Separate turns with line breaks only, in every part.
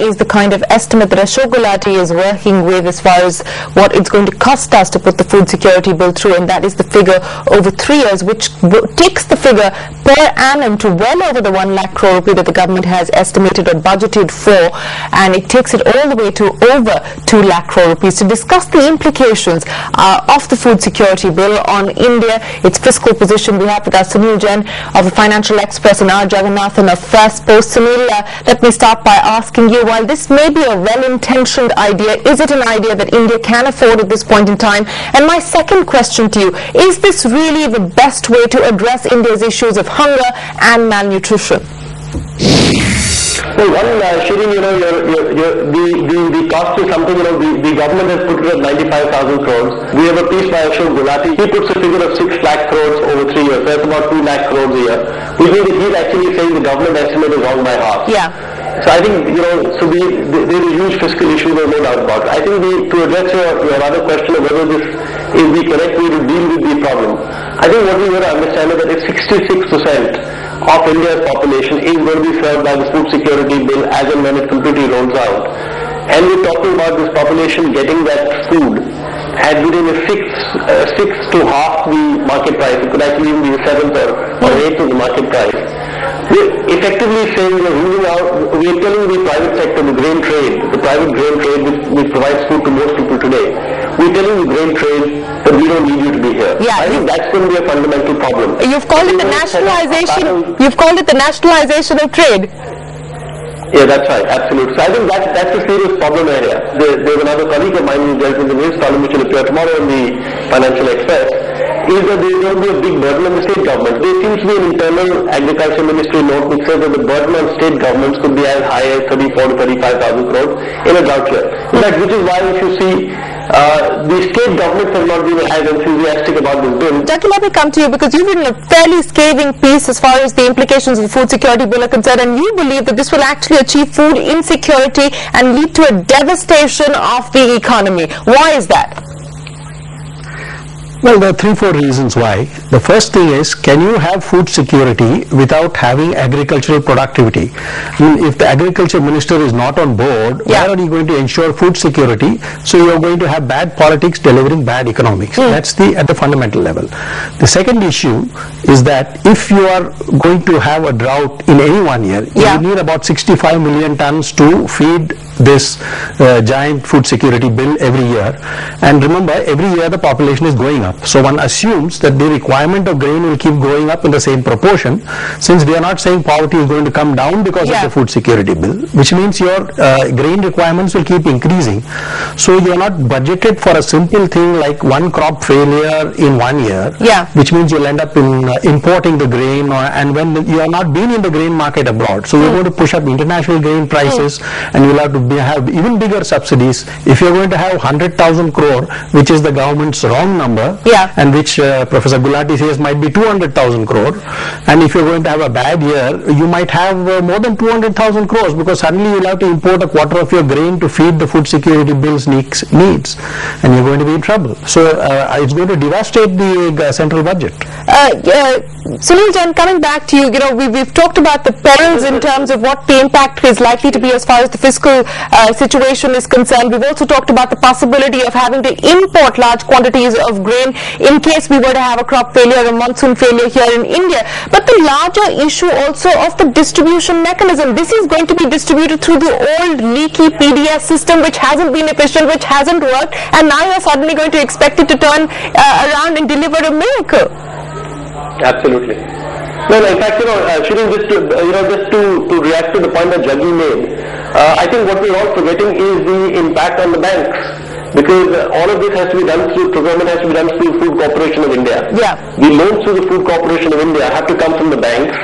is the kind of estimate that Ashok Gulati is working with as far as what it's going to cost us to put the food security bill through, and that is the figure over 3 years, which takes the figure per annum to well over the 1 lakh crore rupee that the government has estimated or budgeted for, and it takes it all the way to over 2 lakh crore rupees. To discuss the implications of the food security bill on India, its fiscal position, we have with us Sunil Jain of the Financial Express and Jagannathan of Firstpost. Sunil, let me start by asking you, while this may be a well-intentioned idea, is it an idea that India can afford at this point in time? And my second question to you, is this really the best way to address India's issues of hunger and malnutrition?
Well, SHEREEN, the cost is something, the government has put it at 95,000 crores. We have a piece by Ashok Gulati. He puts a figure of 6 lakh crores over 3 years. That's about 2 lakh crores a year. Which means he's actually saying the government estimate is wrong by half.
Yeah.
So I think, so there's a huge fiscal issue, there's no doubt about it. I think to address your other question of whether this is the correct way to deal with the problem, I think what we have to understand is that if 66% of India's population is going to be served by the food security bill as and when it completely rolls out, and we're talking about this population getting that food at within a sixth to half the market price. It could actually even be a seventh or eighth of the market price. We're effectively saying we're telling the private sector, the private grain trade which provides food to most people today, we're telling the grain trade that we don't need you to be here.
Yeah,
I think that's going to be a fundamental problem.
You've called it the nationalization. You've called it the nationalization of trade.
Yeah, that's right, absolutely. So I think that's a serious problem area. There's another colleague of mine who dealt with the news column which will appear tomorrow in the Financial Express, is that there's going to be a big burden on the state government. There seems to be an internal agriculture ministry note which says that the burden on state governments could be as high as 34 to 35,000 crores in a drought year. In fact, which is why if you see the state governments have not been as enthusiastic about this bill.
Jackie, let me come to you because you've written a fairly scathing piece as far as the implications of the food security bill are concerned, and you believe that this will actually achieve food insecurity and lead to a devastation of the economy. Why is that?
Well, there are 3-4 reasons why. The first thing is, can you have food security without having agricultural productivity? If the agriculture minister is not on board, why are you going to ensure food security? So you are going to have bad politics delivering bad economics. That's at the fundamental level. The second issue is that if you are going to have a drought in any 1 year, you need about 65 million tons to feed this giant food security bill every year. And remember, every year the population is going up. So one assumes that the requirement of grain will keep going up in the same proportion, since we are not saying poverty is going to come down because of the food security bill, which means your grain requirements will keep increasing. So you are not budgeted for a simple thing like one crop failure in 1 year, which means you'll end up importing the grain, and when you are not been in the grain market abroad. So you're going to push up international grain prices, and you'll have to have even bigger subsidies. If you're going to have 100,000 crore, which is the government's wrong number, and which Professor Gulati says might be 200,000 crore, and if you're going to have a bad year, you might have more than 200,000 crores, because suddenly you'll have to import a quarter of your grain to feed the food security bill's needs, and you're going to be in trouble. So it's going to devastate the central budget.
Sunil Jain, coming back to you, we've talked about the perils in terms of what the impact is likely to be as far as the fiscal situation is concerned. We've also talked about the possibility of having to import large quantities of grain in case we were to have a crop failure or monsoon failure here in India. But the larger issue also of the distribution mechanism. This is going to be distributed through the old leaky PDS system, which hasn't been efficient, which hasn't worked, and now you're suddenly going to expect it to turn around and deliver a miracle.
Absolutely. No, in fact, SHEREEN, just to react to the point that Jaggi made, I think what we're all forgetting is the impact on the banks. Because all of this has to be done through, procurement has to be done through Food Corporation of India. The loans through the Food Corporation of India have to come from the banks.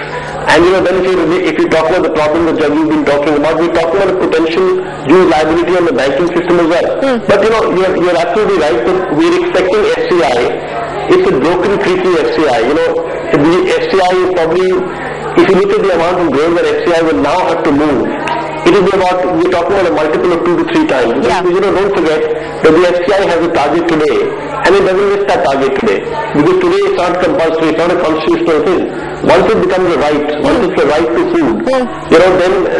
And then if you talk about the problem that Jaggi's been talking about, we're talking about a potential huge liability on the banking system as well. But you're absolutely right that we're expecting FCI. It's a broken, creaky FCI. The FCI is probably, if you look at the amount of grain that FCI will now have to move, it will be about, we're talking about a multiple of 2 to 3 times. Because, don't forget that the FCI has a target today, and it doesn't miss that target today. Because today it's not compulsory, it's not a constitutional thing. once it becomes a right, once it's a right to food, you know,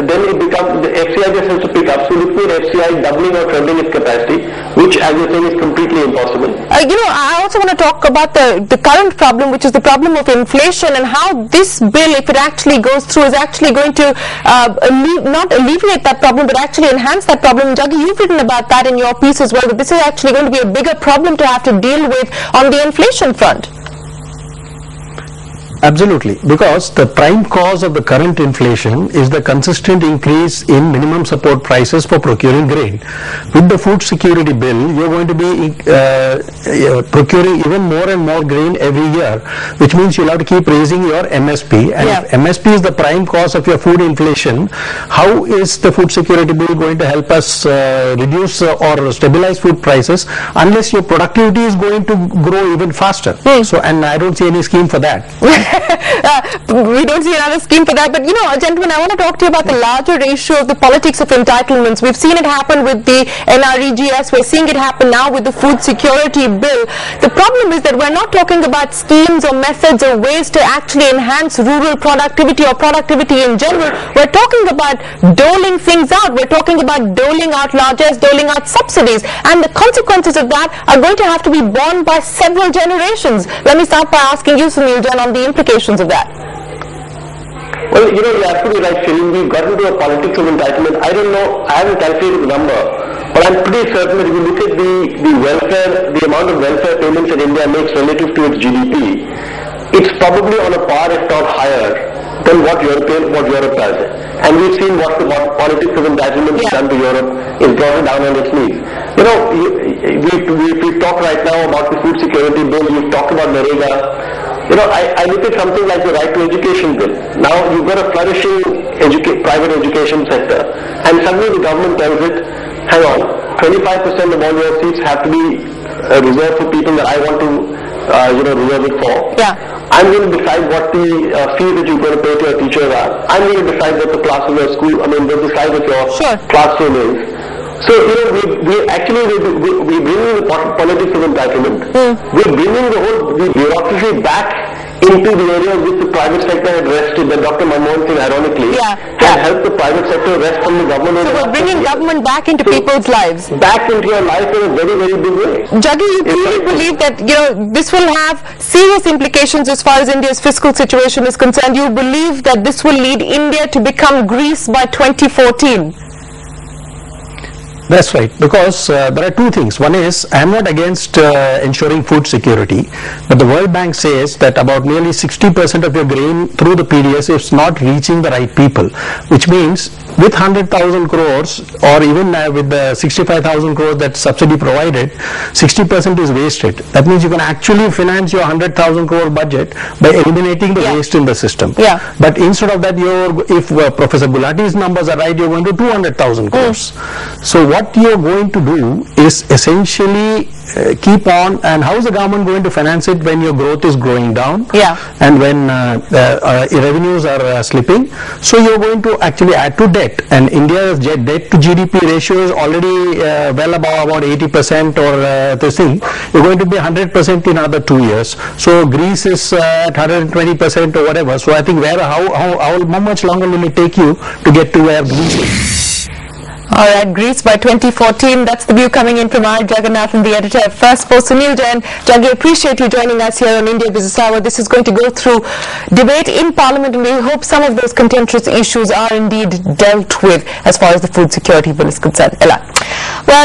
then it becomes, the FCI just has to pick up. So looking at FCI doubling or trebling its capacity, which as you're saying is completely impossible.
You know, I also want to talk about the current problem, which is the problem of inflation, and how this bill, if it actually goes through, is actually going to not alleviate that problem, but actually enhance that problem. Jaggi, you've written about that in your piece as well, that this is actually going to be a bigger problem to have to deal with on the inflation front.
Absolutely, because the prime cause of the current inflation is the consistent increase in minimum support prices for procuring grain. With the food security bill, you're going to be procuring even more and more grain every year, which means you'll have to keep raising your MSP. And if MSP is the prime cause of your food inflation, how is the food security bill going to help us reduce or stabilize food prices unless your productivity is going to grow even faster? So, and I don't see any scheme for that.
We don't see another scheme for that. But, you know, gentlemen, I want to talk to you about the larger issue of the politics of entitlements. We've seen it happen with the NREGS. We're seeing it happen now with the food security bill. The problem is that we're not talking about schemes or methods or ways to actually enhance rural productivity or productivity in general. We're talking about doling things out. We're talking about doling out largesse, doling out subsidies. And the consequences of that are going to have to be borne by several generations. Let me start by asking you, Sunil, on the implications of that.
Well, you know, you're absolutely right, Shereen. We've got into a politics of entitlement. I don't know, I haven't calculated the number, but I'm pretty certain that if you look at the welfare, the amount of welfare payments that India makes relative to its GDP, it's probably on a par, if not higher, than what Europe does. And we've seen what the politics of entitlement has done to Europe, is brought it down on its knees. You know, we've talked right now about the food security bill, you've talked about Narega. You know, I look at something like the right to education bill. Now you've got a flourishing private education sector, and suddenly the government tells it, hang on, 25% of all your seats have to be reserved for people that I want to, reserve it for. I'm going to decide what the fee that you're going to pay to your teachers are. I'm going to decide what the class of your school, the size of your classroom is. So, you know, we're bringing the politics of entitlement. We're bringing the bureaucracy back into the areas which the private sector had rested, that Dr. Manmohan Singh, ironically, had helped the private sector rest from the government.
So we're bringing government back into people's lives.
Back into your life in a very, very big way.
Jaggi, you truly believe that, you know, this will have serious implications as far as India's fiscal situation is concerned. You believe that this will lead India to become Greece by 2014?
That's right, because there are two things. One is, I am not against ensuring food security, but the World Bank says that about nearly 60% of your grain through the PDS is not reaching the right people, which means with 100,000 crores or even with the 65,000 crores that subsidy provided, 60% is wasted. That means you can actually finance your 100,000 crore budget by eliminating the waste in the system. But instead of that, if Professor Gulati's numbers are right, you're going to 200,000 crores. So what you're going to do is essentially keep on, and how is the government going to finance it when your growth is going down and when revenues are slipping? So you're going to actually add to debt, and India's debt to GDP ratio is already well above about 80% or this thing. You're going to be 100% in another 2 years. So Greece is at 120% or whatever. So I think how much longer will it take you to get to where Greece is?
All right, Greece by 2014. That's the view coming in from R. Jagannathan, the editor of Firstpost. Sunil Jain, Jaggi, appreciate you joining us here on India Business Hour. This is going to go through debate in Parliament, and we hope some of those contentious issues are indeed dealt with as far as the food security bill is concerned. Ella. Well,